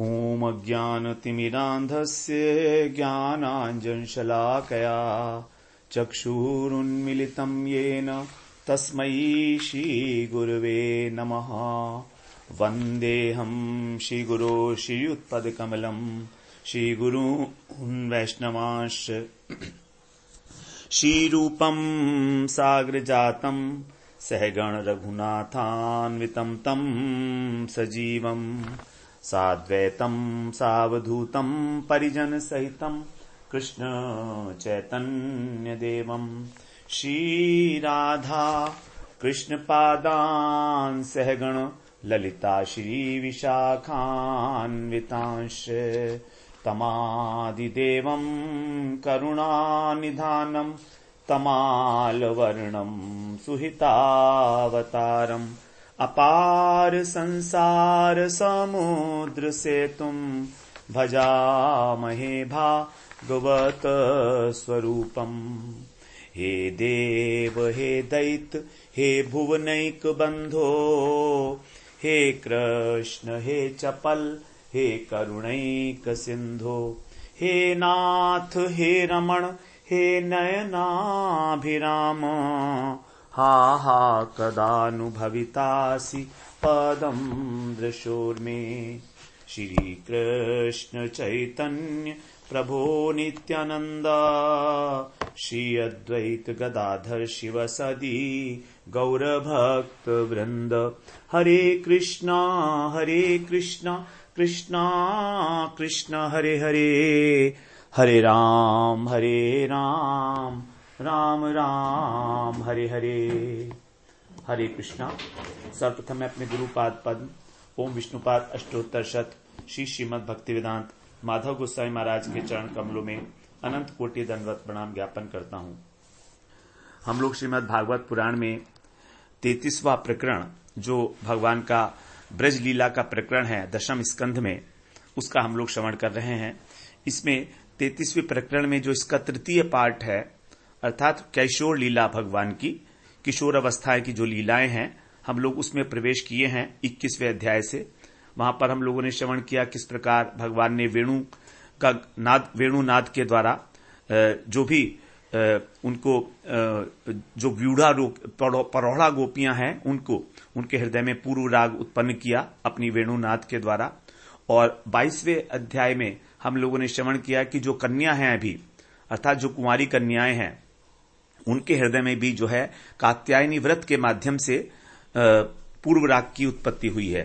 ॐ अज्ञानतिमिरान्धस्य ज्ञानाञ्जनशलाकया चक्षुरुन्मिलितं येन तस्मै श्रीगुरवे नमः। वन्देऽहं श्रीगुरो श्रीयुत्पदकमलं श्रीगुरून् वैष्णवांश्च श्रीरूपं साग्रजातं सहगण रघुनाथान्वितं तं सजीवं साद्वैतं सावधूतं परिजन सहितं कृष्ण चैतन्य देवं श्रीराधा कृष्ण पादान् सहगण ललिता श्री विशाखान्वितांश्च तमादिदेवं करुणानिधानं तमालवर्णं सुहितावतारम् अपार संसार समुद्र सेतुं भजामहे भागवत स्वरूपम्। हे देव हे दैत्य हे भुवनैक बंधो हे कृष्ण हे चपल हे करुणैक सिंधो हे नाथ हे रमण हे नयनाभिराम हा हा कदानुभवितासि पदं दृशोर्मे। श्री कृष्ण चैतन्य प्रभो नित्यानंद श्री अद्वैत गदाधर शिवसदी गौरभक्त वृंद। हरे कृष्णा कृष्णा कृष्ण हरे हरे हरे राम राम राम हरे हरे। हरे कृष्णा। सर्वप्रथम मैं अपने गुरुपाद पद्म ओम विष्णुपाद अष्टोत्तर शत श्री श्रीमद् भक्तिवेदांत माधव गोस्वामी महाराज के चरण कमलों में अनंत कोटि दंडवत प्रणाम ज्ञापन करता हूं। हम लोग श्रीमद् भागवत पुराण में 33वां प्रकरण जो भगवान का ब्रज लीला का प्रकरण है दशम स्कंध में, उसका हम लोग श्रवण कर रहे हैं। इसमें 33वें प्रकरण में जो इसका तृतीय पार्ट है अर्थात कैशोर लीला, भगवान की किशोर अवस्थाएं की जो लीलाएं हैं, हम लोग उसमें प्रवेश किए हैं 21वें अध्याय से। वहां पर हम लोगों ने श्रवण किया किस प्रकार भगवान ने वेणुनाद के द्वारा जो भी उनको जो व्यूढ़ा परोढ़ा गोपियां हैं उनको उनके हृदय में पूर्व राग उत्पन्न किया अपनी वेणुनाद के द्वारा। और 22वें अध्याय में हम लोगों ने श्रवण किया कि जो कन्या हैं अभी अर्थात जो कुंवारी कन्याएं हैं उनके हृदय में भी जो है कात्यायनी व्रत के माध्यम से पूर्व राग की उत्पत्ति हुई है।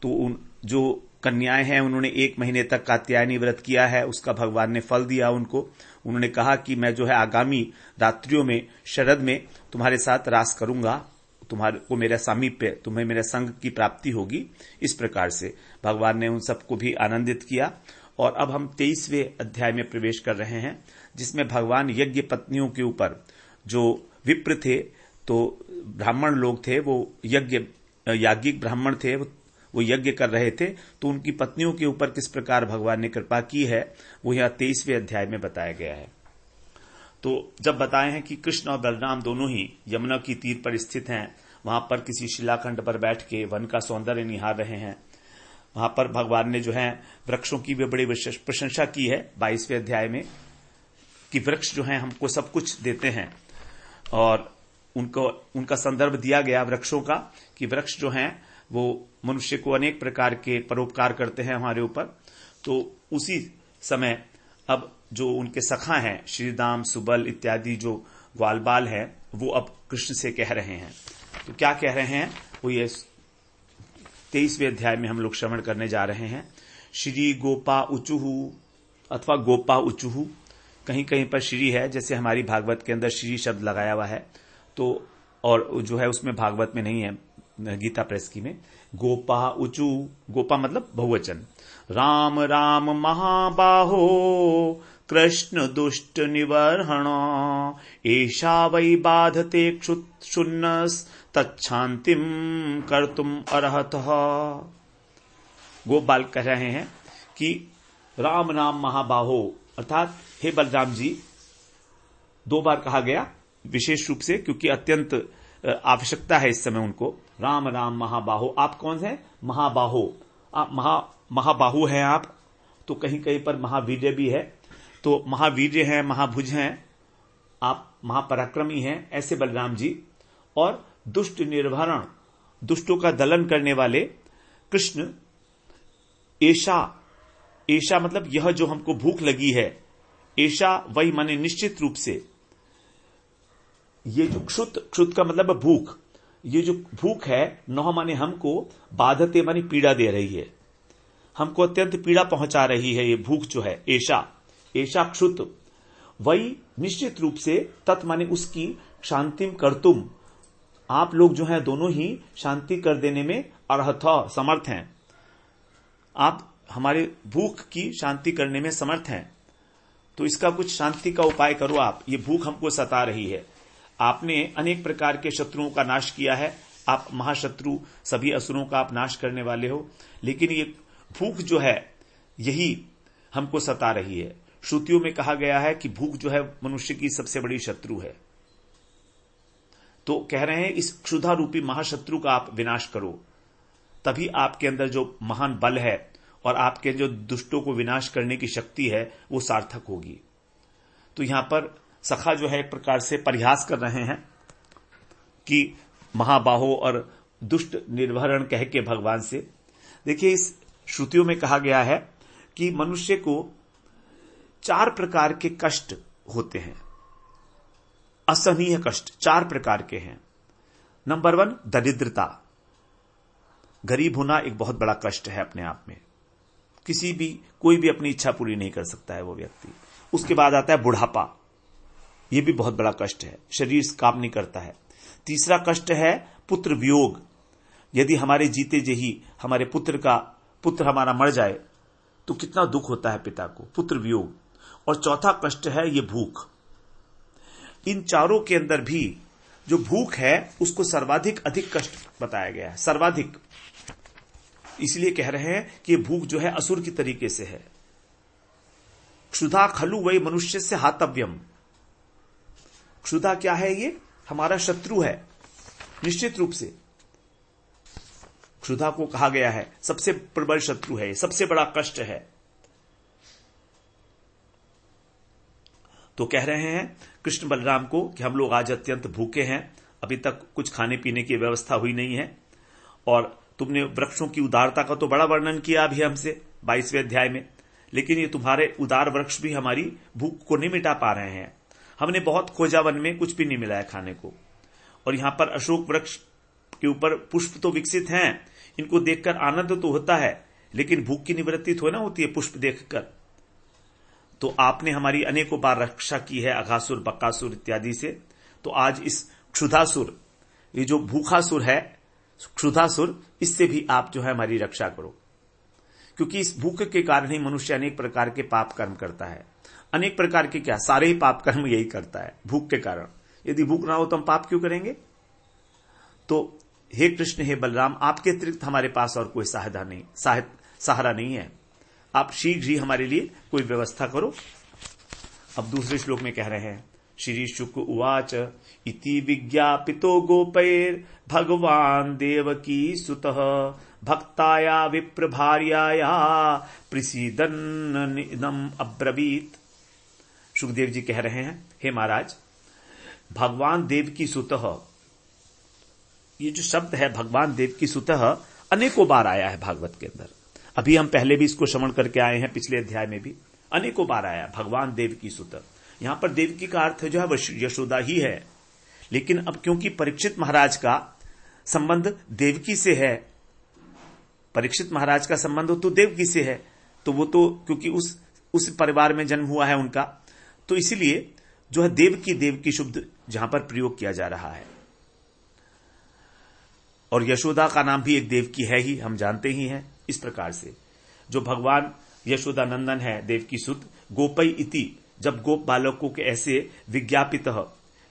तो जो कन्याएं हैं उन्होंने 1 महीने तक कात्यायनी व्रत किया है, उसका भगवान ने फल दिया उनको। उन्होंने कहा कि मैं जो है आगामी रात्रियों में शरद में तुम्हारे साथ रास करूंगा, तुम्हारे को मेरा सामीप्य, तुम्हें मेरे संग की प्राप्ति होगी। इस प्रकार से भगवान ने उन सबको भी आनंदित किया। और अब हम 23वें अध्याय में प्रवेश कर रहे हैं जिसमें भगवान यज्ञ पत्नियों के ऊपर जो विप्र थे, तो ब्राह्मण लोग थे, वो याज्ञिक ब्राह्मण थे, वो यज्ञ कर रहे थे, तो उनकी पत्नियों के ऊपर किस प्रकार भगवान ने कृपा की है वो यहां 23वें अध्याय में बताया गया है। तो जब बताए हैं कि कृष्ण और बलराम दोनों ही यमुना की तीर पर स्थित हैं, वहां पर किसी शिलाखंड पर बैठ के वन का सौंदर्य निहार रहे हैं, वहां पर भगवान ने जो है वृक्षों की भी बड़ी प्रशंसा की है 22वें अध्याय में कि वृक्ष जो है हमको सब कुछ देते हैं। और उनका संदर्भ दिया गया वृक्षों का कि वृक्ष जो हैं वो मनुष्य को अनेक प्रकार के परोपकार करते हैं हमारे ऊपर। तो उसी समय अब जो उनके सखा हैं श्रीदाम सुबल इत्यादि जो ग्वालबाल हैं वो अब कृष्ण से कह रहे हैं। तो क्या कह रहे हैं वो ये 23वें अध्याय में हम लोग श्रवण करने जा रहे हैं। श्री गोपा उचुहु अथवा गोपा उचुहु, कहीं कहीं पर श्री है, जैसे हमारी भागवत के अंदर श्री शब्द लगाया हुआ है, तो और जो है उसमें भागवत में नहीं है, गीता प्रेस की में गोपा उचु, गोपा मतलब बहुवचन। राम राम महाबाहो कृष्ण दुष्ट निवर्हण एषा वै बाधते क्षुन्नस तच्छांतिम कर्तुम अर्हतः। गोपाल कह रहे हैं कि राम राम महाबाहो अर्थात हे बलराम जी, 2 बार कहा गया विशेष रूप से क्योंकि अत्यंत आवश्यकता है इस समय उनको। राम राम महाबाहो, आप कौन हैं? महाबाहो। आप महाबाहु हैं आप, तो कहीं कहीं पर महावीर्य भी है, तो महावीर्य हैं, महाभुज हैं, आप महापराक्रमी हैं, ऐसे बलराम जी। और दुष्ट निर्भरण, दुष्टों का दलन करने वाले कृष्ण। ऐशा, ऐशा मतलब यह जो हमको भूख लगी है, ऐशा वही माने निश्चित रूप से, ये जो क्षुत, क्षुत का मतलब भूख, ये जो भूख है, नौ माने हमको, बाधते माने पीड़ा दे रही है, हमको अत्यंत पीड़ा पहुंचा रही है ये भूख जो है, ऐशा, ऐशा क्षुत वही निश्चित रूप से, तत् माने उसकी, शांतिम कर्तुम, आप लोग जो हैं दोनों ही शांति कर देने में अर्हत, समर्थ हैं, आप हमारे भूख की शांति करने में समर्थ हैं, तो इसका कुछ शांति का उपाय करो आप, ये भूख हमको सता रही है। आपने अनेक प्रकार के शत्रुओं का नाश किया है, आप महाशत्रु, सभी असुरों का आप नाश करने वाले हो, लेकिन ये भूख जो है यही हमको सता रही है। श्रुतियों में कहा गया है कि भूख जो है मनुष्य की सबसे बड़ी शत्रु है। तो कह रहे हैं इस क्षुधा रूपी महाशत्रु का आप विनाश करो, तभी आपके अंदर जो महान बल है और आपके जो दुष्टों को विनाश करने की शक्ति है वो सार्थक होगी। तो यहां पर सखा जो है एक प्रकार से परिहास कर रहे हैं कि महाबाहो और दुष्ट निर्भरण कह के भगवान से। देखिए इस श्रुतियों में कहा गया है कि मनुष्य को 4 प्रकार के कष्ट होते हैं, असहनीय कष्ट 4 प्रकार के हैं। नंबर 1 दरिद्रता, गरीब होना एक बहुत बड़ा कष्ट है अपने आप में, कोई भी अपनी इच्छा पूरी नहीं कर सकता है वो व्यक्ति। उसके बाद आता है बुढ़ापा, यह भी बहुत बड़ा कष्ट है, शरीर काम नहीं करता है। तीसरा कष्ट है पुत्र वियोग, यदि हमारे जीते जी ही हमारे पुत्र हमारा मर जाए तो कितना दुख होता है पिता को, पुत्र वियोग। और चौथा कष्ट है ये भूख। इन चारों के अंदर भी जो भूख है उसको सर्वाधिक अधिक कष्ट बताया गया है, सर्वाधिक। इसलिए कह रहे हैं कि ये भूख जो है असुर की तरीके से है। क्षुधा खलु वही मनुष्य से हातव्यम, क्षुधा क्या है, ये हमारा शत्रु है निश्चित रूप से। क्षुधा को कहा गया है सबसे प्रबल शत्रु है, सबसे बड़ा कष्ट है। तो कह रहे हैं कृष्ण बलराम को कि हम लोग आज अत्यंत भूखे हैं, अभी तक कुछ खाने पीने की व्यवस्था हुई नहीं है, और तुमने वृक्षों की उदारता का तो बड़ा वर्णन किया अभी हमसे 22वें अध्याय में, लेकिन ये तुम्हारे उदार वृक्ष भी हमारी भूख को नहीं मिटा पा रहे हैं। हमने बहुत खोजा, वन में कुछ भी नहीं मिला है खाने को, और यहां पर अशोक वृक्ष के ऊपर पुष्प तो विकसित हैं, इनको देखकर आनंद तो होता है, लेकिन भूख की निवृत्ति थोड़ी ना होती है पुष्प देखकर। तो आपने हमारी अनेकों बार रक्षा की है अघासुर, बकासुर इत्यादि से, तो आज इस क्षुधासुर, ये जो भूखासुर है क्षुधासुर, इससे भी आप जो है हमारी रक्षा करो, क्योंकि इस भूख के कारण ही मनुष्य अनेक प्रकार के पाप कर्म करता है। अनेक प्रकार के क्या, सारे ही पाप कर्म यही करता है भूख के कारण। यदि भूख ना हो तो हम पाप क्यों करेंगे। तो हे कृष्ण, हे बलराम, आपके अतिरिक्त हमारे पास और कोई सहारा नहीं है, आप शीघ्र ही हमारे लिए कोई व्यवस्था करो। अब दूसरे श्लोक में कह रहे हैं, श्री शुक उवाच इति विज्ञापितो गोपैर भगवान देवकी सुतः भक्ताया विप्र भार्याया प्रसीदन्नम अब्रवीत। सुखदेव जी कह रहे हैं, हे महाराज, भगवान देव की सुतः, ये जो शब्द है भगवान देव की सुतः अनेकों बार आया है भागवत के अंदर। अभी हम पहले भी इसको श्रवण करके आए हैं, पिछले अध्याय में भी अनेकों बार आया भगवान देव की सुतः। यहां पर देवकी का अर्थ जो है यशोदा ही है, लेकिन अब क्योंकि परीक्षित महाराज का संबंध देवकी से है, परीक्षित महाराज का संबंध तो देवकी से है, तो वो तो क्योंकि उस परिवार में जन्म हुआ है उनका, तो इसीलिए जो है देवकी शब्द जहां पर प्रयोग किया जा रहा है। और यशोदा का नाम भी एक देवकी है ही, हम जानते ही हैं। इस प्रकार से जो भगवान यशोदा नंदन है, देवकी सुत, गोपई इति, जब गोप बालकों के ऐसे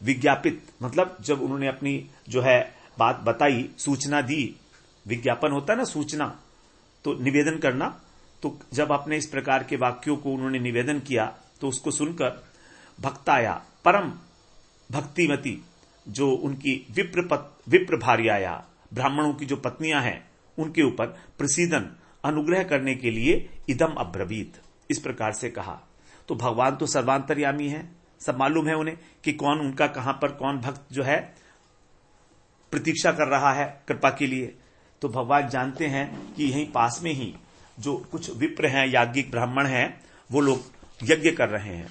विज्ञापित मतलब जब उन्होंने अपनी जो है बात बताई, सूचना दी, विज्ञापन होता है ना सूचना, तो निवेदन करना, तो जब अपने इस प्रकार के वाक्यों को उन्होंने निवेदन किया तो उसको सुनकर भक्ताया, परम भक्तिमती, जो उनकी विप्र भार्याया, ब्राह्मणों की जो पत्नियां हैं, उनके ऊपर प्रसीदन, अनुग्रह करने के लिए इदम अब्रवीत, इस प्रकार से कहा। तो भगवान तो सर्वांतर्यामी है, सब मालूम है उन्हें कि कौन उनका कहां पर कौन भक्त जो है प्रतीक्षा कर रहा है कृपा के लिए। तो भगवान जानते हैं कि यहीं पास में ही जो कुछ विप्र हैं, याज्ञिक ब्राह्मण हैं, वो लोग यज्ञ कर रहे हैं।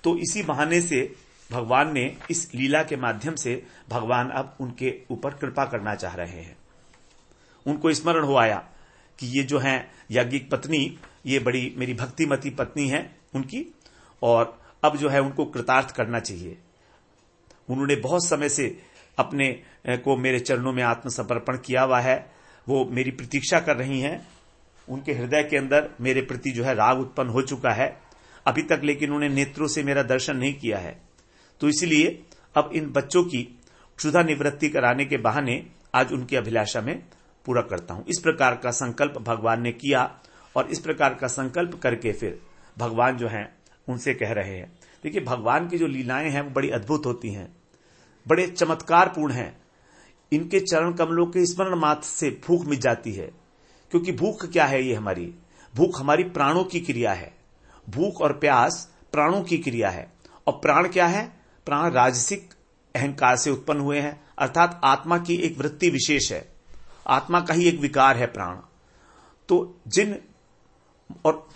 तो इसी बहाने से भगवान ने इस लीला के माध्यम से भगवान अब उनके ऊपर कृपा करना चाह रहे हैं। उनको स्मरण हो आया कि ये जो है याज्ञिक पत्नी, ये बड़ी मेरी भक्तिमती पत्नी है उनकी, और अब जो है उनको कृतार्थ करना चाहिए। उन्होंने बहुत समय से अपने को मेरे चरणों में आत्मसमर्पण किया हुआ है, वो मेरी प्रतीक्षा कर रही हैं। उनके हृदय के अंदर मेरे प्रति जो है राग उत्पन्न हो चुका है अभी तक, लेकिन उन्हें नेत्रों से मेरा दर्शन नहीं किया है। तो इसलिए अब इन बच्चों की क्षुधा निवृत्ति कराने के बहाने आज उनकी अभिलाषा में पूरा करता हूं। इस प्रकार का संकल्प भगवान ने किया, और इस प्रकार का संकल्प करके फिर भगवान जो हैं उनसे कह रहे हैं। देखिए, भगवान की जो लीलाएं हैं वो बड़ी अद्भुत होती हैं, बड़े चमत्कारपूर्ण हैं। इनके चरण कमलों के स्मरण मात्र से भूख मिट जाती है, क्योंकि भूख क्या है? ये हमारी भूख हमारी प्राणों की क्रिया है। भूख और प्यास प्राणों की क्रिया है। और प्राण क्या है? प्राण राजसिक अहंकार से उत्पन्न हुए हैं, अर्थात आत्मा की एक वृत्ति विशेष है, आत्मा का ही एक विकार है प्राण। तो जिन और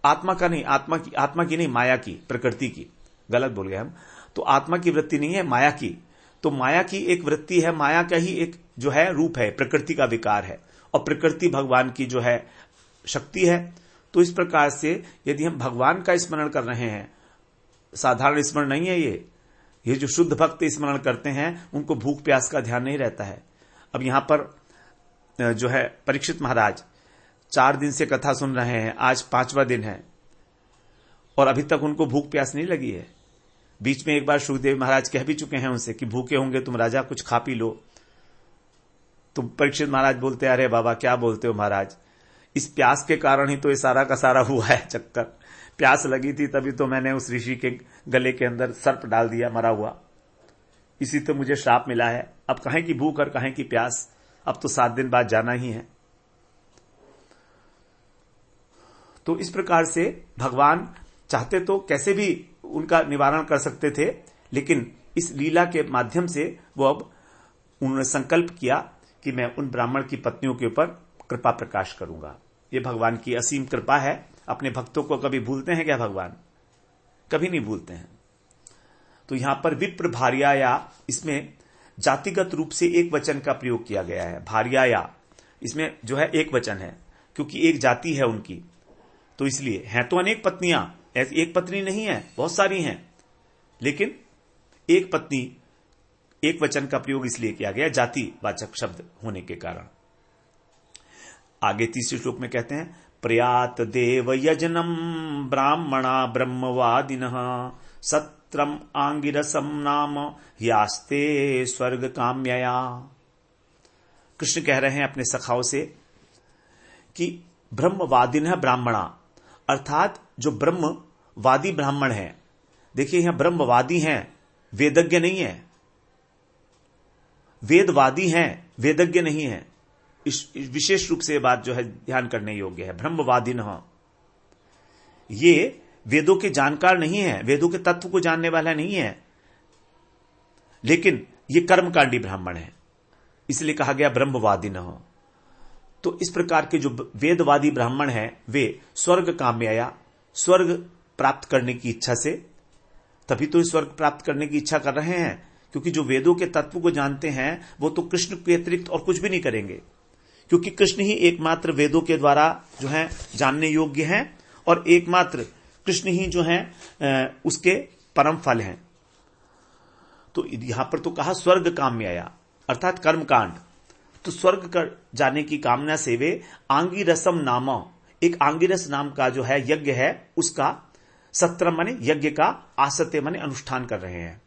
आत्मा का नहीं, आत्मा की नहीं, माया की, प्रकृति की, गलत बोल गए हम। तो आत्मा की वृत्ति नहीं है, माया की। तो माया की एक वृत्ति है, माया का ही एक जो है रूप है, प्रकृति का विकार है, और प्रकृति भगवान की जो है शक्ति है। तो इस प्रकार से यदि हम भगवान का स्मरण कर रहे हैं, साधारण स्मरण नहीं है ये जो शुद्ध भक्त स्मरण करते हैं उनको भूख प्यास का ध्यान नहीं रहता है। अब यहां पर जो है परीक्षित महाराज 4 दिन से कथा सुन रहे हैं, आज 5वां दिन है, और अभी तक उनको भूख प्यास नहीं लगी है। बीच में एक बार सुखदेव महाराज कह भी चुके हैं उनसे कि भूखे होंगे तुम राजा, कुछ खा पी लो। तो परीक्षित महाराज बोलते, अरे बाबा क्या बोलते हो महाराज, इस प्यास के कारण ही तो ये सारा का सारा हुआ है चक्कर। प्यास लगी थी तभी तो मैंने उस ऋषि के गले के अंदर सर्प डाल दिया मरा हुआ, इसी तो मुझे श्राप मिला है। अब कहें की भूख और कहें की प्यास, अब तो 7 दिन बाद जाना ही है। तो इस प्रकार से भगवान चाहते तो कैसे भी उनका निवारण कर सकते थे, लेकिन इस लीला के माध्यम से वो अब उन्होंने संकल्प किया कि मैं उन ब्राह्मण की पत्नियों के ऊपर कृपा प्रकाश करूंगा। ये भगवान की असीम कृपा है। अपने भक्तों को कभी भूलते हैं क्या भगवान? कभी नहीं भूलते हैं। तो यहां पर विप्र भार्याया, इसमें जातिगत रूप से एक वचन का प्रयोग किया गया है। भार्याया इसमें जो है एक वचन है, क्योंकि एक जाति है उनकी, तो इसलिए हैं तो अनेक पत्नियां, एक पत्नी नहीं है, बहुत सारी हैं, लेकिन एक पत्नी, एक वचन का प्रयोग इसलिए किया गया जातिवाचक शब्द होने के कारण। आगे 30 श्लोक में कहते हैं, प्रयात देव यजनम ब्राह्मणा ब्रह्मवादिनः सत्रम आंगिरसम नाम यास्ते स्वर्ग काम्यया। कृष्ण कह रहे हैं अपने सखाओं से कि ब्रह्मवादिनः ब्राह्मणा, अर्थात जो ब्रह्मवादी ब्राह्मण हैं। देखिए यहां ब्रह्मवादी हैं, वेदज्ञ नहीं है, वेदवादी हैं, वेदज्ञ नहीं है। इस विशेष रूप से ये बात जो है ध्यान करने योग्य है। ब्रह्मवादिनः, ये वेदों के जानकार नहीं है, वेदों के तत्व को जानने वाला नहीं है, लेकिन ये कर्मकांडी ब्राह्मण है, इसलिए कहा गया ब्रह्मवादिनः। तो इस प्रकार के जो वेदवादी ब्राह्मण हैं वे स्वर्ग काम्यया, स्वर्ग प्राप्त करने की इच्छा से, तभी तो स्वर्ग प्राप्त करने की इच्छा कर रहे हैं, क्योंकि जो वेदों के तत्व को जानते हैं वो तो कृष्ण के अतिरिक्त और कुछ भी नहीं करेंगे, क्योंकि कृष्ण ही एकमात्र वेदों के द्वारा जो है जानने योग्य हैं, और एकमात्र कृष्ण ही जो है उसके परम फल हैं। तो यहां पर तो कहा स्वर्ग काम्यया, अर्थात कर्मकांड। तो स्वर्ग कर जाने की कामना से वे आंगिरसम नाम, एक आंगिरस नाम का जो है यज्ञ है उसका सत्र माने यज्ञ का, आसत्य माने अनुष्ठान कर रहे हैं।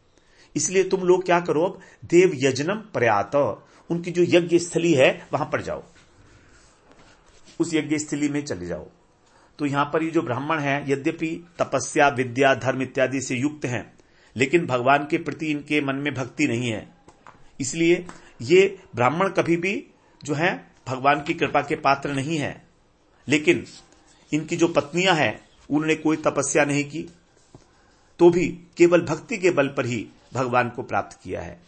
इसलिए तुम लोग क्या करो, अब देव यजनम प्रयात, उनकी जो यज्ञ स्थली है वहां पर जाओ, उस यज्ञ स्थली में चले जाओ। तो यहां पर ये जो ब्राह्मण है यद्यपि तपस्या विद्या धर्म इत्यादि से युक्त हैं, लेकिन भगवान के प्रति इनके मन में भक्ति नहीं है। इसलिए ये ब्राह्मण कभी भी जो है भगवान की कृपा के पात्र नहीं है। लेकिन इनकी जो पत्नियां हैं उन्होंने कोई तपस्या नहीं की, तो भी केवल भक्ति के बल पर ही भगवान को प्राप्त किया है।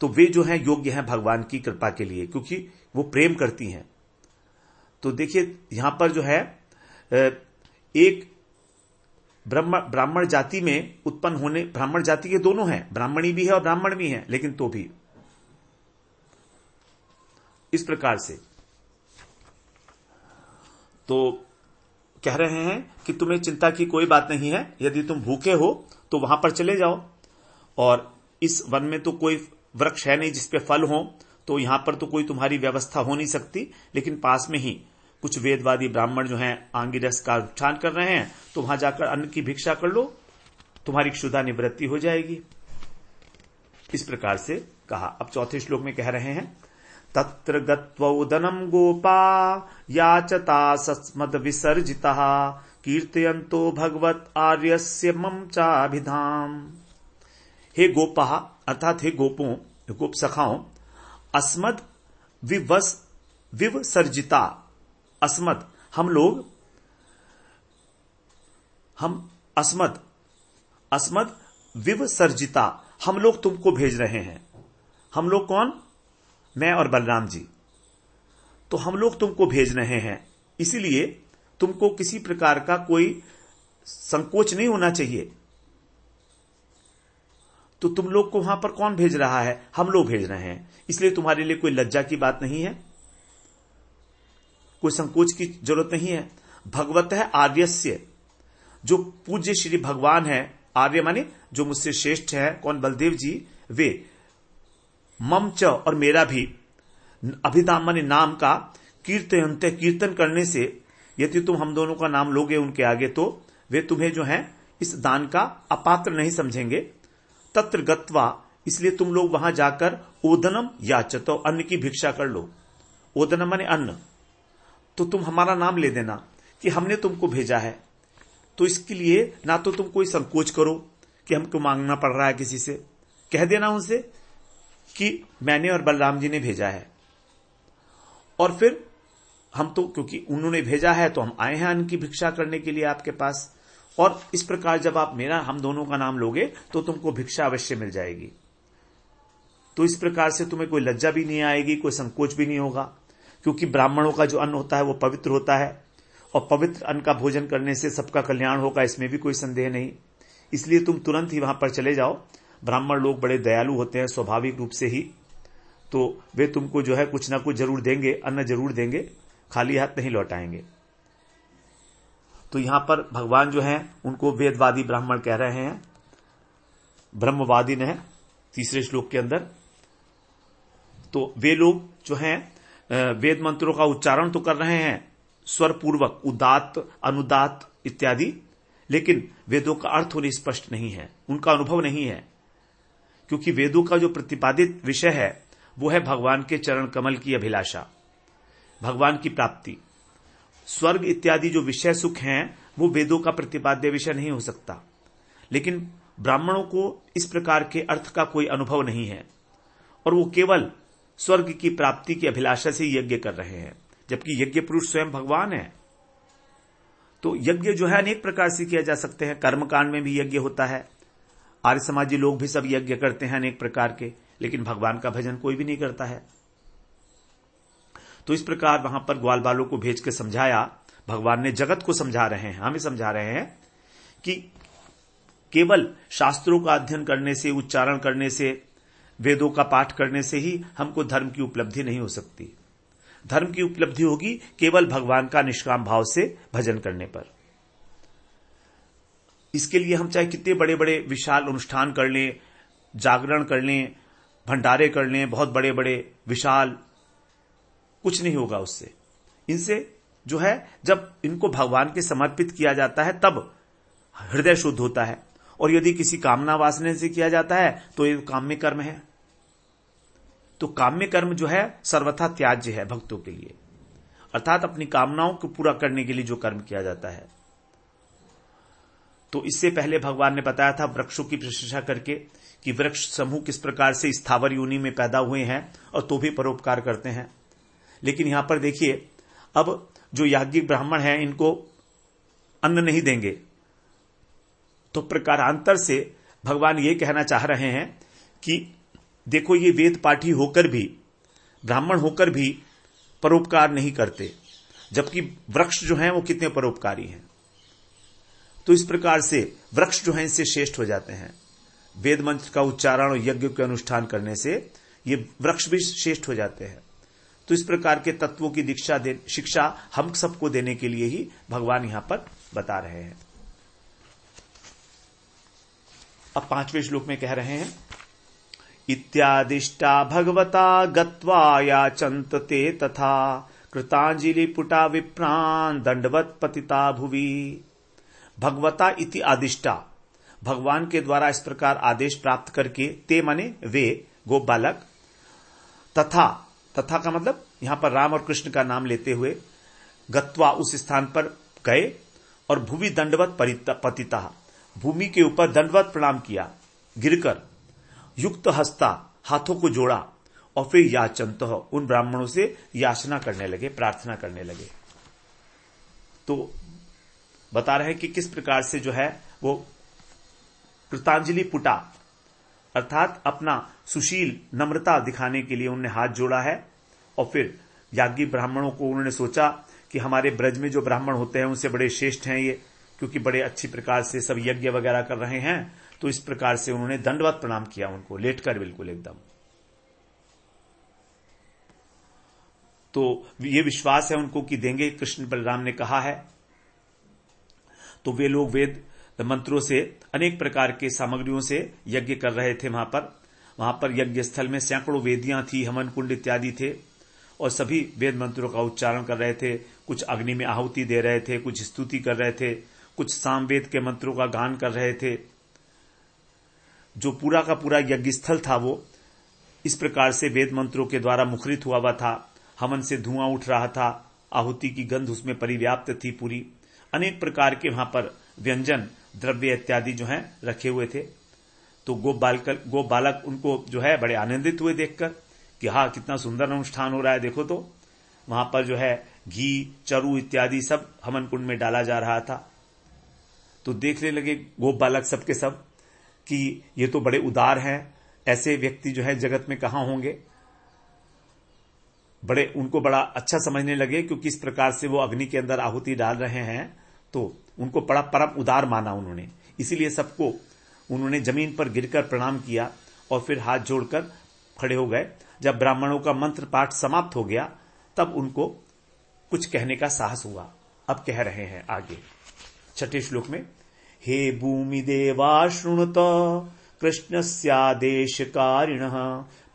तो वे जो हैं योग्य हैं भगवान की कृपा के लिए, क्योंकि वो प्रेम करती हैं। तो देखिए यहां पर जो है एक ब्राह्मण जाति में उत्पन्न होने, ब्राह्मण जाति के दोनों हैं, ब्राह्मणी भी है और ब्राह्मण भी है, लेकिन तो भी इस प्रकार से तो कह रहे हैं कि तुम्हें चिंता की कोई बात नहीं है, यदि तुम भूखे हो तो वहां पर चले जाओ, और इस वन में तो कोई वृक्ष है नहीं जिसपे फल हो, तो यहां पर तो कोई तुम्हारी व्यवस्था हो नहीं सकती, लेकिन पास में ही कुछ वेदवादी ब्राह्मण जो हैं आंगिरस का अनुष्ठान कर रहे हैं, तो वहां जाकर अन्न की भिक्षा कर लो, तुम्हारी क्षुधा निवृत्ति हो जाएगी। इस प्रकार से कहा। अब चौथे श्लोक में कह रहे हैं, तत्र गत्वोदनम गोपा याचता सस्मद विसर्जितः कीर्तयन्तो भगवत आर्यस्य मम चाभिधाम। हे गोपा अर्थात हे गोपों, गोप सखाओं, अस्मद विवसर्जिता, अस्मद हम लोग, अस्मद विवसर्जिता, हम लोग तुमको भेज रहे हैं। हम लोग कौन? मैं और बलराम जी। तो हम लोग तुमको भेज रहे हैं, इसीलिए तुमको किसी प्रकार का कोई संकोच नहीं होना चाहिए। तो तुम लोग को वहां पर कौन भेज रहा है? हम लोग भेज रहे हैं, इसलिए तुम्हारे लिए कोई लज्जा की बात नहीं है, कोई संकोच की जरूरत नहीं है। भगवत है आर्यस्य, जो पूज्य श्री भगवान है, आर्य माने जो मुझसे श्रेष्ठ है, कौन? बलदेव जी, वे मम च और मेरा भी, अभिधाम माने नाम का, कीर्तयन्ते कीर्तन करने से, यदि तुम हम दोनों का नाम लोगे उनके आगे तो वे तुम्हें जो है इस दान का अपात्र नहीं समझेंगे। तत्र गत्वा, इसलिए तुम लोग वहां जाकर ओदनम याचतो, अन्न की भिक्षा कर लो। ओदनम माने अन्न। तो तुम हमारा नाम ले देना कि हमने तुमको भेजा है, तो इसके लिए ना तो तुम कोई संकोच करो कि हमको मांगना पड़ रहा है किसी से, कह देना उनसे कि मैंने और बलराम जी ने भेजा है, और फिर हम तो क्योंकि उन्होंने भेजा है तो हम आए हैं अन्न की भिक्षा करने के लिए आपके पास, और इस प्रकार जब आप मेरा हम दोनों का नाम लोगे तो तुमको भिक्षा अवश्य मिल जाएगी। तो इस प्रकार से तुम्हें कोई लज्जा भी नहीं आएगी, कोई संकोच भी नहीं होगा, क्योंकि ब्राह्मणों का जो अन्न होता है वो पवित्र होता है, और पवित्र अन्न का भोजन करने से सबका कल्याण होगा, इसमें भी कोई संदेह नहीं। इसलिए तुम तुरंत ही वहां पर चले जाओ। ब्राह्मण लोग बड़े दयालु होते हैं स्वाभाविक रूप से ही, तो वे तुमको जो है कुछ ना कुछ जरूर देंगे, अन्न जरूर देंगे, खाली हाथ नहीं लौटाएंगे। तो यहां पर भगवान जो है उनको वेदवादी ब्राह्मण कह रहे हैं, ब्रह्मवादी ने, तीसरे श्लोक के अंदर। तो वे लोग जो हैं वेद मंत्रों का उच्चारण तो कर रहे हैं स्वर पूर्वक, उदात्त, अनुदात्त इत्यादि, लेकिन वेदों का अर्थ उन्हें स्पष्ट नहीं है, उनका अनुभव नहीं है, क्योंकि वेदों का जो प्रतिपादित विषय है वो है भगवान के चरण कमल की अभिलाषा, भगवान की प्राप्ति। स्वर्ग इत्यादि जो विषय सुख हैं वो वेदों का प्रतिपाद्य विषय नहीं हो सकता, लेकिन ब्राह्मणों को इस प्रकार के अर्थ का कोई अनुभव नहीं है, और वो केवल स्वर्ग की प्राप्ति की अभिलाषा से यज्ञ कर रहे हैं, जबकि यज्ञ पुरुष स्वयं भगवान है। तो यज्ञ जो है अनेक प्रकार से किया जा सकते हैं, कर्मकांड में भी यज्ञ होता है, आर्य समाजी लोग भी सब यज्ञ करते हैं अनेक प्रकार के, लेकिन भगवान का भजन कोई भी नहीं करता है। तो इस प्रकार वहां पर ग्वाल बालों को भेज के समझाया, भगवान ने जगत को समझा रहे हैं, हमें समझा रहे हैं कि केवल शास्त्रों का अध्ययन करने से, उच्चारण करने से, वेदों का पाठ करने से ही हमको धर्म की उपलब्धि नहीं हो सकती। धर्म की उपलब्धि होगी केवल भगवान का निष्काम भाव से भजन करने पर। इसके लिए हम चाहे कितने बड़े बड़े विशाल अनुष्ठान कर लें, जागरण कर लें, भंडारे कर लें, बहुत बड़े बड़े विशाल, कुछ नहीं होगा उससे। इनसे जो है जब इनको भगवान के समर्पित किया जाता है तब हृदय शुद्ध होता है, और यदि किसी कामना वासना से किया जाता है तो ये काम्य कर्म है। तो काम्य कर्म जो है सर्वथा त्याज्य है भक्तों के लिए, अर्थात अपनी कामनाओं को पूरा करने के लिए जो कर्म किया जाता है। तो इससे पहले भगवान ने बताया था वृक्षों की प्रशंसा करके कि वृक्ष समूह किस प्रकार से स्थावर योनि में पैदा हुए हैं और तो भी परोपकार करते हैं। लेकिन यहां पर देखिए, अब जो याज्ञिक ब्राह्मण हैं इनको अन्न नहीं देंगे। तो प्रकारांतर से भगवान ये कहना चाह रहे हैं कि देखो, ये वेद पाठी होकर भी, ब्राह्मण होकर भी परोपकार नहीं करते, जबकि वृक्ष जो हैं वो कितने परोपकारी हैं। तो इस प्रकार से वृक्ष जो हैं इससे श्रेष्ठ हो जाते हैं। वेद मंत्र का उच्चारण और यज्ञ के अनुष्ठान करने से ये वृक्ष भी श्रेष्ठ हो जाते हैं। तो इस प्रकार के तत्वों की शिक्षा हम सबको देने के लिए ही भगवान यहां पर बता रहे हैं। अब 5वें श्लोक में कह रहे हैं, इत्यादिष्टा भगवता गत्वा याचन्त ते तथा कृतांजलि पुटा विप्रान दंडवत पतिता भुवि। भगवता इति आदिष्टा, भगवान के द्वारा इस प्रकार आदेश प्राप्त करके, ते माने वे गोप बालक, तथा, तथा का मतलब यहां पर राम और कृष्ण का नाम लेते हुए, गत्वा उस स्थान पर गए और भूमि दंडवत पतिता, भूमि के ऊपर दंडवत प्रणाम किया गिरकर, युक्त हस्ता हाथों को जोड़ा और फिर याचंत उन ब्राह्मणों से याचना करने लगे, प्रार्थना करने लगे। तो बता रहे हैं कि किस प्रकार से जो है वो कृतांजलि पुटा, अर्थात अपना सुशील नम्रता दिखाने के लिए उन्होंने हाथ जोड़ा है। और फिर याज्ञिक ब्राह्मणों को उन्होंने सोचा कि हमारे ब्रज में जो ब्राह्मण होते हैं उनसे बड़े श्रेष्ठ हैं ये, क्योंकि बड़े अच्छी प्रकार से सब यज्ञ वगैरह कर रहे हैं। तो इस प्रकार से उन्होंने दंडवत प्रणाम किया उनको, लेटकर बिल्कुल एकदम। तो ये विश्वास है उनको कि देंगे, कृष्ण बलराम ने कहा है। तो वे लोग वेद मंत्रों से, अनेक प्रकार के सामग्रियों से यज्ञ कर रहे थे। वहां पर यज्ञ स्थल में सैकड़ों वेदियां थी, हवन कुंड इत्यादि थे, और सभी वेद मंत्रों का उच्चारण कर रहे थे। कुछ अग्नि में आहुति दे रहे थे, कुछ स्तुति कर रहे थे, कुछ सामवेद के मंत्रों का गान कर रहे थे। जो पूरा का पूरा यज्ञ स्थल था वो इस प्रकार से वेद मंत्रों के द्वारा मुखरित हुआ था। हवन से धुआं उठ रहा था, आहुति की गंध उसमें परिव्याप्त थी पूरी। अनेक प्रकार के वहां पर व्यंजन द्रव्य इत्यादि जो हैं रखे हुए थे। तो गोप बालक उनको जो है बड़े आनंदित हुए देखकर कि हाँ, कितना सुंदर अनुष्ठान हो रहा है, देखो। तो वहां पर जो है घी, चरु इत्यादि सब हवन कुंड में डाला जा रहा था। तो देखने लगे गोप बालक सबके सब कि ये तो बड़े उदार हैं, ऐसे व्यक्ति जो है जगत में कहां होंगे। उनको बड़ा अच्छा समझने लगे, क्योंकि इस प्रकार से वो अग्नि के अंदर आहुति डाल रहे हैं, तो उनको बड़ा परम उदार माना उन्होंने। इसीलिए सबको उन्होंने जमीन पर गिरकर प्रणाम किया और फिर हाथ जोड़कर खड़े हो गए। जब ब्राह्मणों का मंत्र पाठ समाप्त हो गया तब उनको कुछ कहने का साहस हुआ। अब कह रहे हैं आगे 6ठे श्लोक में, हे भूमि देवा शृणुत कृष्णस्यादेशकारिणः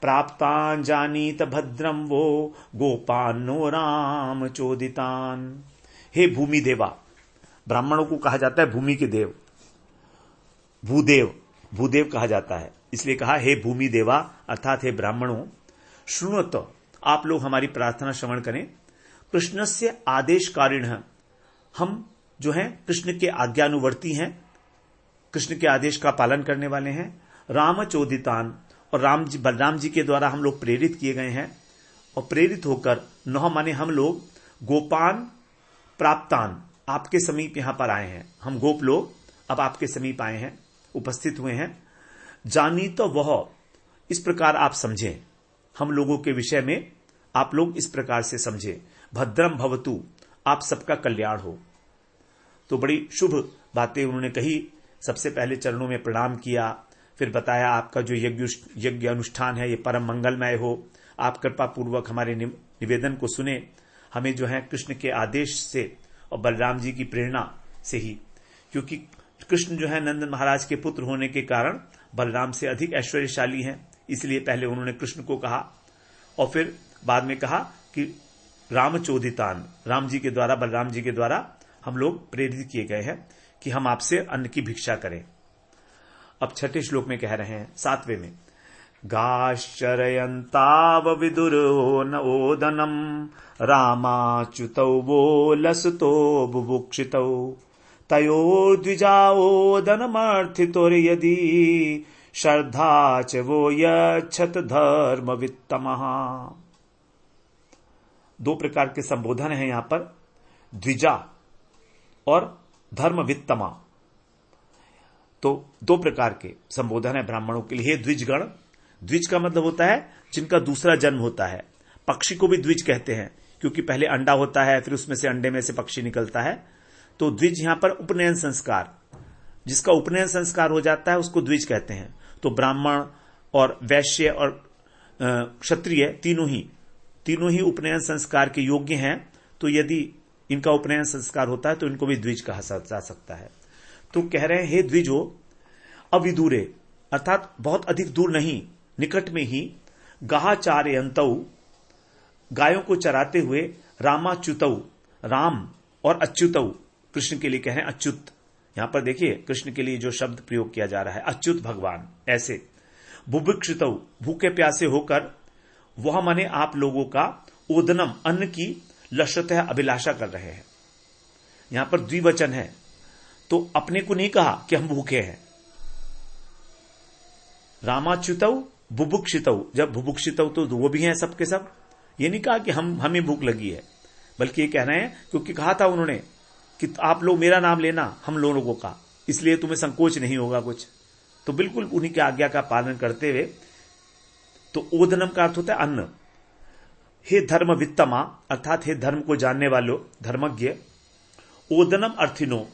प्राप्तान् जानीत भद्रं वो गोपान्नो राम चोदितान्। हे भूमि देवा, ब्राह्मणों को कहा जाता है भूमि के देव, भूदेव कहा जाता है। इसलिए कहा हे भूमि देवा, अर्थात हे ब्राह्मणों, शृणुत, आप लोग हमारी प्रार्थना श्रवण करें। कृष्णस्य आदेशकारिणः, हम जो हैं कृष्ण के आज्ञानुवर्ती हैं, कृष्ण के आदेश का पालन करने वाले हैं। रामचोदितान, और बलराम जी के द्वारा हम लोग प्रेरित किए गए हैं। और प्रेरित होकर नौ माने हम लोग गोपान प्राप्तान, आपके समीप यहां पर आए हैं। हम गोप लोग अब आपके समीप आए हैं, उपस्थित हुए हैं। जानी तो वह, इस प्रकार आप समझें, हम लोगों के विषय में आप लोग इस प्रकार से समझें। भद्रम भवतु, आप सबका कल्याण हो। तो बड़ी शुभ बातें उन्होंने कही। सबसे पहले चरणों में प्रणाम किया, फिर बताया आपका जो यज्ञ अनुष्ठान है ये परम मंगलमय हो। आप कृपा पूर्वक हमारे निवेदन को सुने। हमें जो है कृष्ण के आदेश से और बलराम जी की प्रेरणा से ही, क्योंकि कृष्ण जो है नंद महाराज के पुत्र होने के कारण बलराम से अधिक ऐश्वर्यशाली हैं, इसलिए पहले उन्होंने कृष्ण को कहा और फिर बाद में कहा कि रामचोदितान, राम जी के द्वारा, बलराम जी के द्वारा हम लोग प्रेरित किए गए हैं कि हम आपसे अन्न की भिक्षा करें। अब 6ठे श्लोक में कह रहे हैं 7वें में, गाश्चरयन्ताव विदुरो न ओदनम रामाच्युतौ वो लसतो बुभुक्षितौ तयो द्विजाओदनमर्थितोर्यदि श्रद्धा च वो यच्छत धर्म वित्तमः। 2 प्रकार के संबोधन है यहां पर। द्विजा और धर्मवित्तमा। तो दो प्रकार के संबोधन है ब्राह्मणों के लिए। द्विजगण, द्विज का मतलब होता है जिनका दूसरा जन्म होता है। पक्षी को भी द्विज कहते हैं क्योंकि पहले अंडा होता है, फिर उसमें से अंडे में से पक्षी निकलता है। तो द्विज यहां पर उपनयन संस्कार, जिसका उपनयन संस्कार हो जाता है उसको द्विज कहते हैं। तो ब्राह्मण और वैश्य और क्षत्रिय तीनों ही उपनयन संस्कार के योग्य हैं। तो यदि इनका उपनयन संस्कार होता है तो इनको भी द्विज कहा जा सकता है। तो कह रहे हैं, हे द्विजो अविदूरे, अर्थात बहुत अधिक दूर नहीं, निकट में ही, गाहाचार्यंतौ, गायों को चराते हुए, रामाच्युतौ, राम और अच्युतौ, कृष्ण के लिए कह रहे हैं अच्युत। यहां पर देखिए कृष्ण के लिए जो शब्द प्रयोग किया जा रहा है, अच्युत भगवान। ऐसे बुभुक्षितौ, भूखे प्यासे होकर, वह माने आप लोगों का, ओदनम, अन्न की, लश्यतः, अभिलाषा कर रहे हैं। यहां पर द्विवचन है, तो अपने को नहीं कहा कि हम भूखे हैं। रामाच्युतौ बुभुक्षितौ, जब बुभुक्षितौ तो वो भी हैं सबके सब, ये नहीं कहा कि हमें भूख लगी है, बल्कि ये कह रहे हैं क्योंकि कहा था उन्होंने कि आप लोग मेरा नाम लेना हम लोगों का, इसलिए तुम्हें संकोच नहीं होगा कुछ। तो बिल्कुल उन्हीं की आज्ञा का पालन करते हुए। तो ओदनम का अर्थ होता है अन्न। हे धर्मवित्तमा, अर्थात हे धर्म को जानने वालों, धर्मज्ञ। ओदनम अर्थिनो,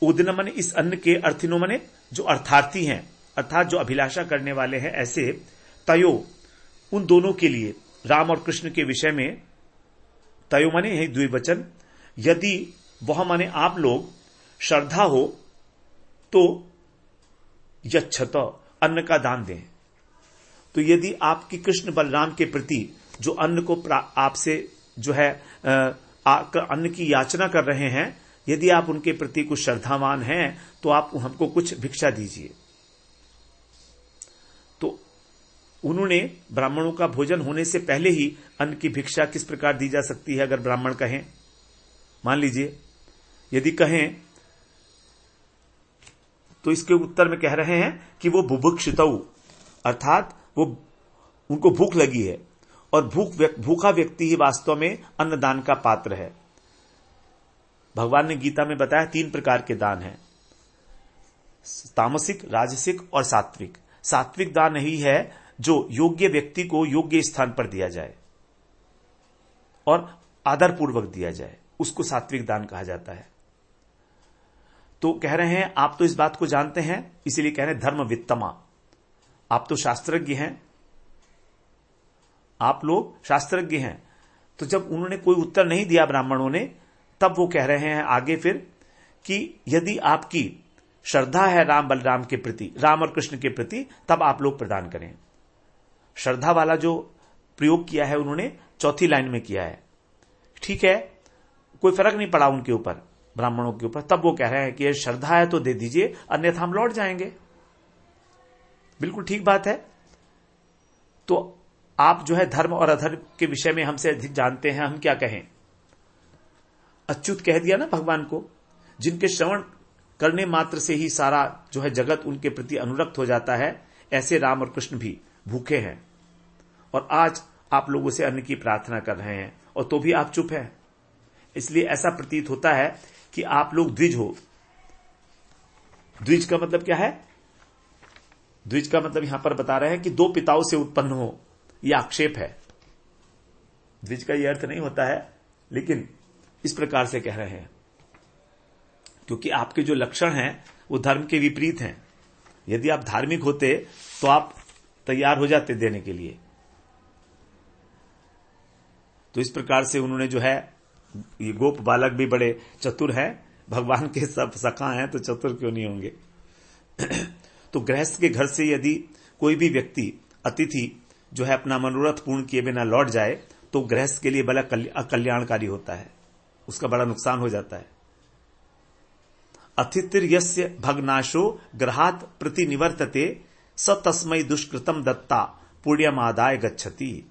ओदनम माने इस अन्न के, अर्थिनो माने जो अर्थार्थी हैं, अर्थात जो अभिलाषा करने वाले हैं। ऐसे तयो, उन दोनों के लिए, राम और कृष्ण के विषय में। तयो माने यही द्विवचन। यदि वह माने आप लोग श्रद्धा हो तो यच्छत, अन्न का दान दें। तो यदि आपकी कृष्ण बलराम के प्रति जो अन्न को आपसे जो है अन्न की याचना कर रहे हैं, यदि आप उनके प्रति कुछ श्रद्धावान हैं तो आप हमको कुछ भिक्षा दीजिए। तो उन्होंने ब्राह्मणों का भोजन होने से पहले ही अन्न की भिक्षा किस प्रकार दी जा सकती है अगर ब्राह्मण कहें? मान लीजिए यदि कहें तो इसके उत्तर में कह रहे हैं कि वो बुभुक्षितौ, अर्थात वो उनको भूख लगी है और भूखा व्यक्ति ही वास्तव में अन्नदान का पात्र है। भगवान ने गीता में बताया 3 प्रकार के दान हैं, तामसिक, राजसिक और सात्विक। सात्विक दान ही है जो योग्य व्यक्ति को योग्य स्थान पर दिया जाए और आदरपूर्वक दिया जाए, उसको सात्विक दान कहा जाता है। तो कह रहे हैं आप तो इस बात को जानते हैं, इसीलिए कह रहे हैं धर्मवित्तमा, आप तो शास्त्रज्ञ हैं, आप लोग शास्त्रज्ञ हैं। तो जब उन्होंने कोई उत्तर नहीं दिया ब्राह्मणों ने, तब वो कह रहे हैं आगे फिर कि यदि आपकी श्रद्धा है राम बलराम के प्रति, राम और कृष्ण के प्रति, तब आप लोग प्रदान करें। श्रद्धा वाला जो प्रयोग किया है उन्होंने चौथी लाइन में किया है। ठीक है, कोई फर्क नहीं पड़ा उनके ऊपर, ब्राह्मणों के ऊपर। तब वो कह रहे हैं कि श्रद्धा है तो दे दीजिए, अन्यथा हम लौट जाएंगे। बिल्कुल ठीक बात है। तो आप जो है धर्म और अधर्म के विषय में हमसे अधिक जानते हैं, हम क्या कहें? अच्युत कह दिया ना भगवान को, जिनके श्रवण करने मात्र से ही सारा जो है जगत उनके प्रति अनुरक्त हो जाता है। ऐसे राम और कृष्ण भी भूखे हैं और आज आप लोगों से अन्न की प्रार्थना कर रहे हैं और तो भी आप चुप हैं। इसलिए ऐसा प्रतीत होता है कि आप लोग द्विज हो। द्विज का मतलब क्या है? द्विज का मतलब यहां पर बता रहे हैं कि 2 पिताओं से उत्पन्न हो, यह आक्षेप है। द्विज का यह अर्थ नहीं होता है, लेकिन इस प्रकार से कह रहे हैं क्योंकि आपके जो लक्षण हैं वो धर्म के विपरीत हैं। यदि आप धार्मिक होते तो आप तैयार हो जाते देने के लिए। तो इस प्रकार से उन्होंने जो है, ये गोप बालक भी बड़े चतुर हैं, भगवान के सब सखा हैं तो चतुर क्यों नहीं होंगे। तो गृहस्थ के घर से यदि कोई भी व्यक्ति, अतिथि जो है अपना मनोरथ पूर्ण किए बिना लौट जाए तो गृहस्थ के लिए बड़ा अकल्याणकारी होता है, उसका बड़ा नुकसान हो जाता है। अतिथिर्यस्य भग्नाशो ग्रहात् प्रतिनिवर्तते स तस्मै दुष्कृतम दत्ता पुण्यमादाय गच्छति।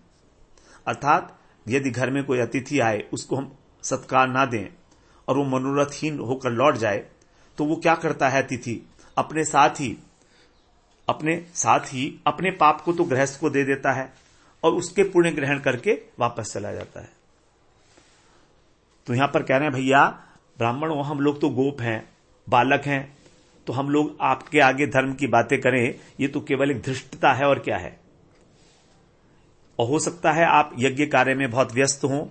अर्थात यदि घर में कोई अतिथि आए, उसको हम सत्कार ना दें और वो मनोरथहीन होकर लौट जाए, तो वो क्या करता है अतिथि? अपने साथ ही अपने पाप को तो गृहस्थ को दे देता है और उसके पुण्य ग्रहण करके वापस चला जाता है। तो यहां पर कह रहे हैं भैया ब्राह्मणों, हम लोग तो गोप हैं, बालक हैं, तो हम लोग आपके आगे धर्म की बातें करें, ये तो केवल एक धृष्टता है और क्या है। और हो सकता है आप यज्ञ कार्य में बहुत व्यस्त हों,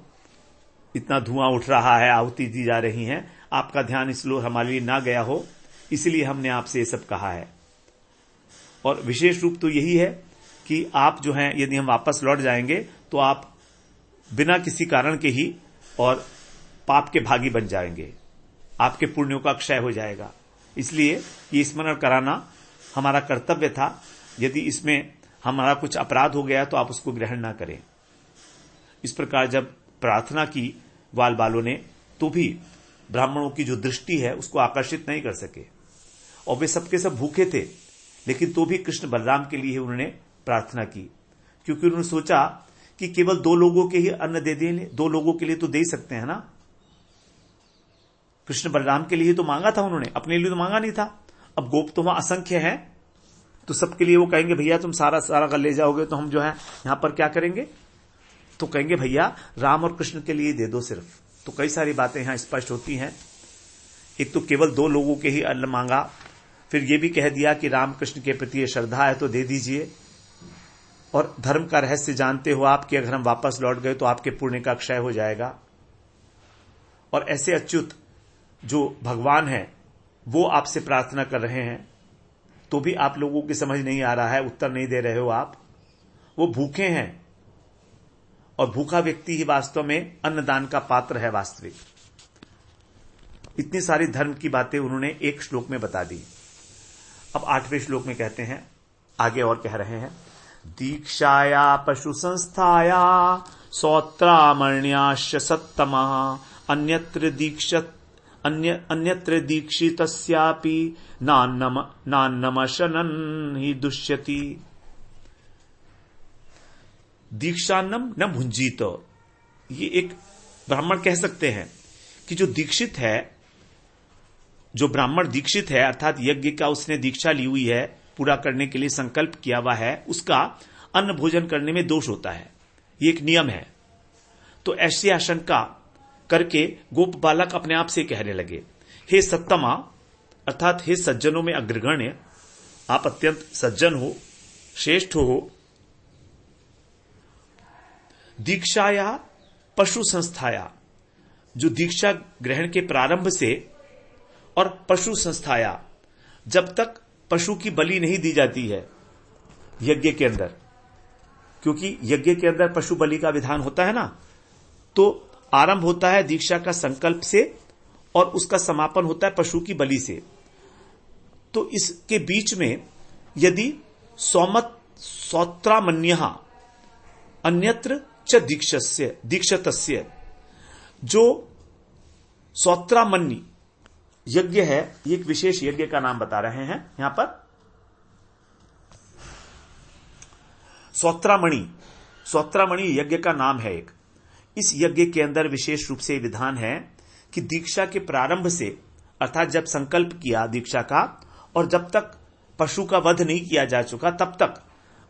इतना धुआं उठ रहा है, आहुति दी जा रही हैं, आपका ध्यान इसलिए हमारे लिए ना गया हो, इसलिए हमने आपसे ये सब कहा है। और विशेष रूप तो यही है कि आप जो हैं, यदि हम वापस लौट जाएंगे तो आप बिना किसी कारण के ही और पाप के भागी बन जाएंगे, आपके पुण्यों का क्षय हो जाएगा। इसलिए ये स्मरण कराना हमारा कर्तव्य था। यदि इसमें हमारा कुछ अपराध हो गया तो आप उसको ग्रहण ना करें। इस प्रकार जब प्रार्थना की ग्वाल बालों ने, तो भी ब्राह्मणों की जो दृष्टि है उसको आकर्षित नहीं कर सके, और वे सबके सब भूखे थे, लेकिन तो भी कृष्ण बलराम के लिए उन्होंने प्रार्थना की, क्योंकि उन्होंने सोचा कि केवल 2 लोगों के ही अन्न दे दें, 2 लोगों के लिए तो दे ही सकते हैं ना। कृष्ण बलराम के लिए तो मांगा था उन्होंने, अपने लिए तो मांगा नहीं था। अब गोप तो वहां असंख्य हैं, तो सबके लिए वो कहेंगे भैया तुम सारा का ले जाओगे तो हम जो है यहां पर क्या करेंगे, तो कहेंगे भैया राम और कृष्ण के लिए दे दो सिर्फ। तो कई सारी बातें यहां स्पष्ट होती हैं। एक तो केवल 2 लोगों के ही अन्न मांगा, फिर यह भी कह दिया कि राम कृष्ण के प्रति ये श्रद्धा है तो दे दीजिए, और धर्म का रहस्य जानते हो आप कि अगर हम वापस लौट गए तो आपके पुण्य का क्षय हो जाएगा। और ऐसे अच्युत जो भगवान है वो आपसे प्रार्थना कर रहे हैं, तो भी आप लोगों की समझ नहीं आ रहा है, उत्तर नहीं दे रहे हो आप। वो भूखे हैं, और भूखा व्यक्ति ही वास्तव में अन्नदान का पात्र है वास्तविक। इतनी सारी धर्म की बातें उन्होंने एक श्लोक में बता दी। अब 8वें श्लोक में कहते हैं, आगे और कह रहे हैं, दीक्षाया पशु संस्थाया सौत्रामण्याश्च सत्तमा अन्यत्र दीक्षितस्यापि नान्नमशनन् हि दुष्यति। दीक्षान्नम न भुंजीत। ये एक ब्राह्मण कह सकते हैं कि जो दीक्षित है, जो ब्राह्मण दीक्षित है, अर्थात यज्ञ का उसने दीक्षा ली हुई है, पूरा करने के लिए संकल्प किया हुआ है, उसका अन्न भोजन करने में दोष होता है, ये एक नियम है। तो ऐसी आशंका करके गोप बालक अपने आप से कहने लगे, हे सत्तमा, अर्थात हे सज्जनों में अग्रगण्य, आप अत्यंत सज्जन हो, श्रेष्ठ हो। दीक्षाया पशु संस्थाया, जो दीक्षा ग्रहण के प्रारंभ से और पशु संस्थाया, जब तक पशु की बलि नहीं दी जाती है यज्ञ के अंदर, क्योंकि यज्ञ के अंदर पशु बलि का विधान होता है ना, तो आरंभ होता है दीक्षा का संकल्प से और उसका समापन होता है पशु की बलि से। तो इसके बीच में यदि सौत्रामन्यः अन्यत्र च दीक्षतस्य, जो सौत्रामन्य यज्ञ है, ये एक विशेष यज्ञ का नाम बता रहे हैं यहां पर। सौत्रामणि यज्ञ का नाम है एक। इस यज्ञ के अंदर विशेष रूप से विधान है कि दीक्षा के प्रारंभ से, अर्थात जब संकल्प किया दीक्षा का और जब तक पशु का वध नहीं किया जा चुका, तब तक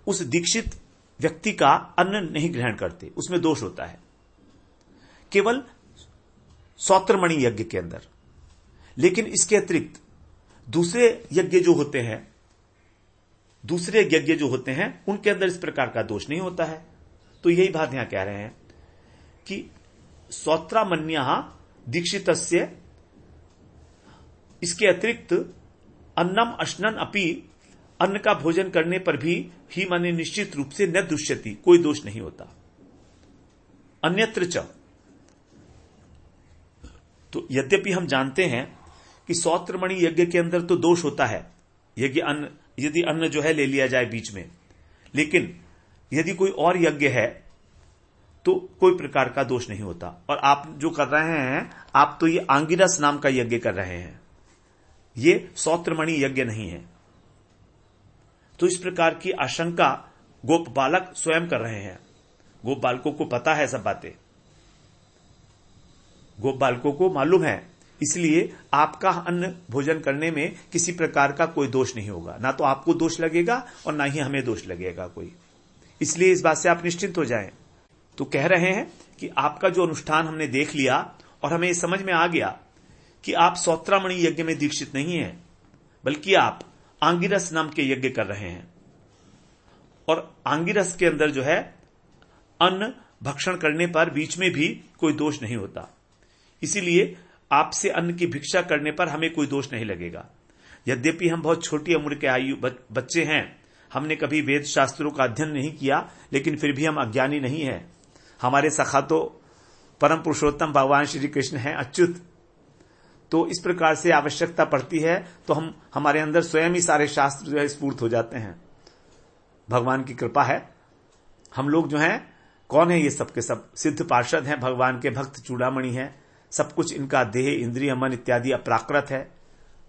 उस दीक्षित व्यक्ति का अन्न नहीं ग्रहण करते, उसमें दोष होता है, केवल सौत्रमणि यज्ञ के अंदर। लेकिन इसके अतिरिक्त दूसरे यज्ञ जो होते हैं उनके अंदर इस प्रकार का दोष नहीं होता है। तो यही बात यहां कह रहे हैं कि सौत्रामन्यः दीक्षितस्य, इसके अतिरिक्त अन्नम अश्नन अपि, अन्न का भोजन करने पर भी ही माने निश्चित रूप से न दुष्यति, कोई दोष नहीं होता। अन्यत्र च, तो यद्यपि हम जानते हैं कि सौत्रमणि यज्ञ के अंदर तो दोष होता है, यदि अन्न जो है ले लिया जाए बीच में, लेकिन यदि कोई और यज्ञ है तो कोई प्रकार का दोष नहीं होता। और आप जो कर रहे हैं, आप तो ये आंगिरस नाम का यज्ञ कर रहे हैं, ये सौत्रमणि यज्ञ नहीं है। तो इस प्रकार की आशंका गोप बालक स्वयं कर रहे हैं। गोप बालकों को पता है सब बातें, गोप बालकों को मालूम है, इसलिए आपका अन्न भोजन करने में किसी प्रकार का कोई दोष नहीं होगा, ना तो आपको दोष लगेगा और ना ही हमें दोष लगेगा कोई। इसलिए इस बात से आप निश्चिंत हो जाएं। तो कह रहे हैं कि आपका जो अनुष्ठान हमने देख लिया और हमें समझ में आ गया कि आप सौत्रामणि यज्ञ में दीक्षित नहीं हैं, बल्कि आप आंगिरस नाम के यज्ञ कर रहे हैं। और आंगिरस के अंदर जो है अन्न भक्षण करने पर बीच में भी कोई दोष नहीं होता, इसीलिए आपसे अन्न की भिक्षा करने पर हमें कोई दोष नहीं लगेगा। यद्यपि हम बहुत छोटी उम्र के आयु बच्चे हैं, हमने कभी वेद शास्त्रों का अध्ययन नहीं किया, लेकिन फिर भी हम अज्ञानी नहीं हैं। हमारे सखा तो परम पुरुषोत्तम भगवान श्री कृष्ण हैं, अच्युत। तो इस प्रकार से आवश्यकता पड़ती है तो हमारे अंदर स्वयं ही सारे शास्त्र जो है स्फूर्त हो जाते हैं। भगवान की कृपा है। हम लोग जो हैं, कौन है ये सबके सब? सिद्ध पार्षद हैं, भगवान के भक्त चूड़ामणि हैं। सब कुछ इनका देह, इंद्रिय, मन इत्यादि अप्राकृत है।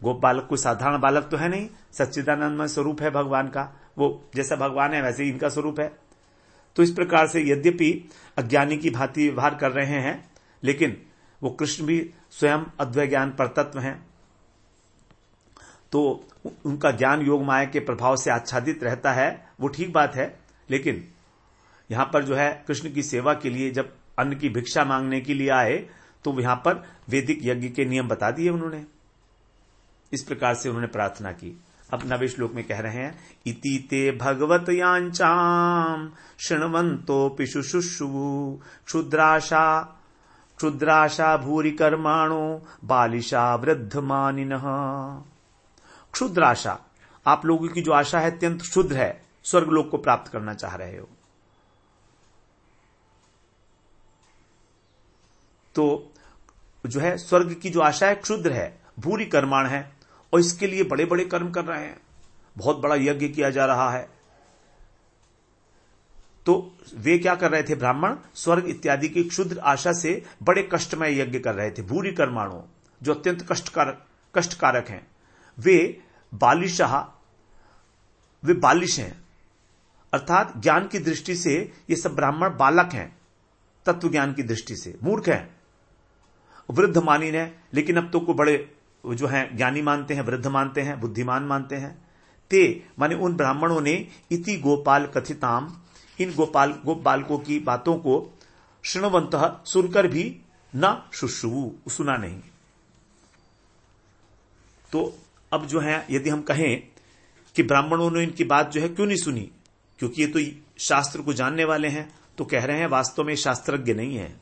गोप बालक कोई साधारण बालक तो है नहीं, सच्चिदानंदमय स्वरूप है भगवान का। वो जैसा भगवान है वैसे ही इनका स्वरूप है। तो इस प्रकार से यद्यपि अज्ञानी की भांति व्यवहार कर रहे हैं, लेकिन वो कृष्ण भी स्वयं अद्वैत ज्ञान परतत्व हैं। तो उनका ज्ञान योग माया के प्रभाव से आच्छादित रहता है, वो ठीक बात है। लेकिन यहां पर जो है कृष्ण की सेवा के लिए जब अन्न की भिक्षा मांगने के लिए आए, तो यहां पर वैदिक यज्ञ के नियम बता दिए उन्होंने। इस प्रकार से उन्होंने प्रार्थना की। अब 9वें श्लोक में कह रहे हैं, इति ते भगवत यांचाम शृण्वन्तो शुश्रुषु क्षुद्राशा भूरि कर्माणो बालिशा वृद्धमानिनः। क्षुद्राशा, आप लोगों की जो आशा है अत्यंत क्षुद्र है, स्वर्गलोक को प्राप्त करना चाह रहे हो। तो जो है स्वर्ग की जो आशा है क्षुद्र है, भूरि कर्माण है, और इसके लिए बड़े बड़े कर्म कर रहे हैं, बहुत बड़ा यज्ञ किया जा रहा है। तो वे क्या कर रहे थे? ब्राह्मण स्वर्ग इत्यादि की क्षुद्र आशा से बड़े कष्टमय यज्ञ कर रहे थे, भूरि कर्माणों, जो अत्यंत कष्टकारक हैं। वे बालिशाह, वे बालिश हैं, अर्थात ज्ञान की दृष्टि से ये सब ब्राह्मण बालक हैं, तत्व ज्ञान की दृष्टि से मूर्ख हैं। वृद्ध मानिन है, लेकिन अब तो को बड़े जो हैं ज्ञानी मानते हैं, वृद्ध मानते हैं, बुद्धिमान मानते हैं। ते माने उन ब्राह्मणों ने इति गोपाल कथिताम, इन गोप बालकों की बातों को शृण्वन्तः, सुनकर भी न शुश्रुवु, सुना नहीं। तो अब जो है यदि हम कहें कि ब्राह्मणों ने इनकी बात जो है क्यों नहीं सुनी, क्योंकि ये तो शास्त्र को जानने वाले हैं, तो कह रहे हैं वास्तव में शास्त्रज्ञ नहीं है।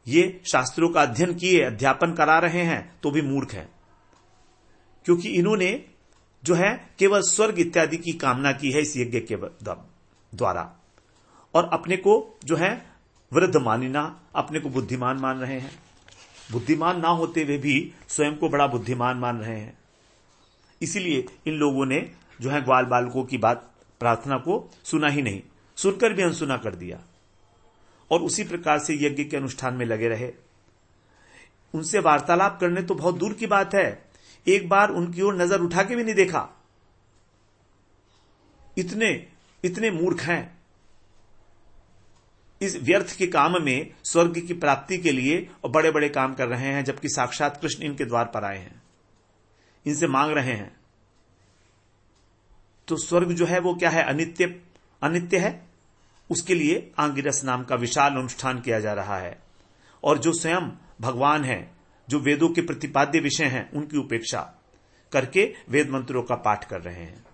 ये शास्त्रों का अध्ययन किए, अध्यापन करा रहे हैं, तो भी मूर्ख है, क्योंकि इन्होंने जो है केवल स्वर्ग इत्यादि की कामना की है इस यज्ञ के द्वारा, और अपने को जो है वृद्ध मानिना, अपने को बुद्धिमान मान रहे हैं। बुद्धिमान ना होते हुए भी स्वयं को बड़ा बुद्धिमान मान रहे हैं। इसीलिए इन लोगों ने जो है ग्वाल बालकों की बात, प्रार्थना को सुना ही नहीं, सुनकर भी अनसुना कर दिया, और उसी प्रकार से यज्ञ के अनुष्ठान में लगे रहे। उनसे वार्तालाप करने तो बहुत दूर की बात है, एक बार उनकी ओर नजर उठा के भी नहीं देखा। इतने मूर्ख हैं, इस व्यर्थ के काम में स्वर्ग की प्राप्ति के लिए और बड़े बड़े काम कर रहे हैं, जबकि साक्षात कृष्ण इनके द्वार पर आए हैं, इनसे मांग रहे हैं। तो स्वर्ग जो है वो क्या है? अनित्य है। उसके लिए आंगिरस नाम का विशाल अनुष्ठान किया जा रहा है, और जो स्वयं भगवान है, जो वेदों के प्रतिपाद्य विषय हैं, उनकी उपेक्षा करके वेद मंत्रों का पाठ कर रहे हैं।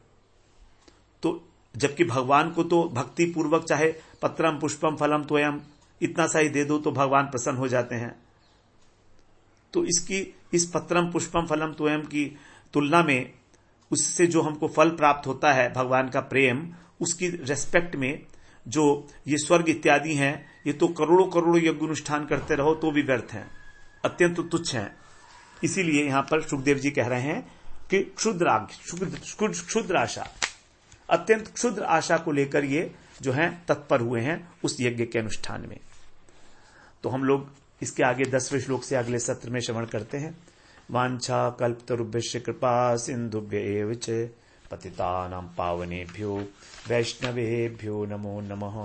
तो जबकि भगवान को तो भक्ति पूर्वक चाहे पत्रम पुष्पम फलम त्वयम इतना सा ही दे दो तो भगवान प्रसन्न हो जाते हैं। तो इस पत्रम पुष्पम फलम त्वयम की तुलना में उससे जो हमको फल प्राप्त होता है भगवान का प्रेम, उसकी रेस्पेक्ट में जो ये स्वर्ग इत्यादि हैं, ये तो करोड़ों करोड़ों यज्ञ अनुष्ठान करते रहो तो भी व्यर्थ हैं, अत्यंत तुच्छ हैं। इसीलिए यहां पर सुखदेव जी कह रहे हैं कि क्षुद्र आशा, अत्यंत क्षुद्र आशा को लेकर ये जो है तत्पर हुए हैं उस यज्ञ के अनुष्ठान में। तो हम लोग इसके आगे 10वें श्लोक से अगले सत्र में श्रवण करते हैं। वांछा कल्पतरुभ्यश्च कृपा सिंधुभ्य एव च पतितानां पावनेभ्यो वैष्णवेभ्यो नमो नमः।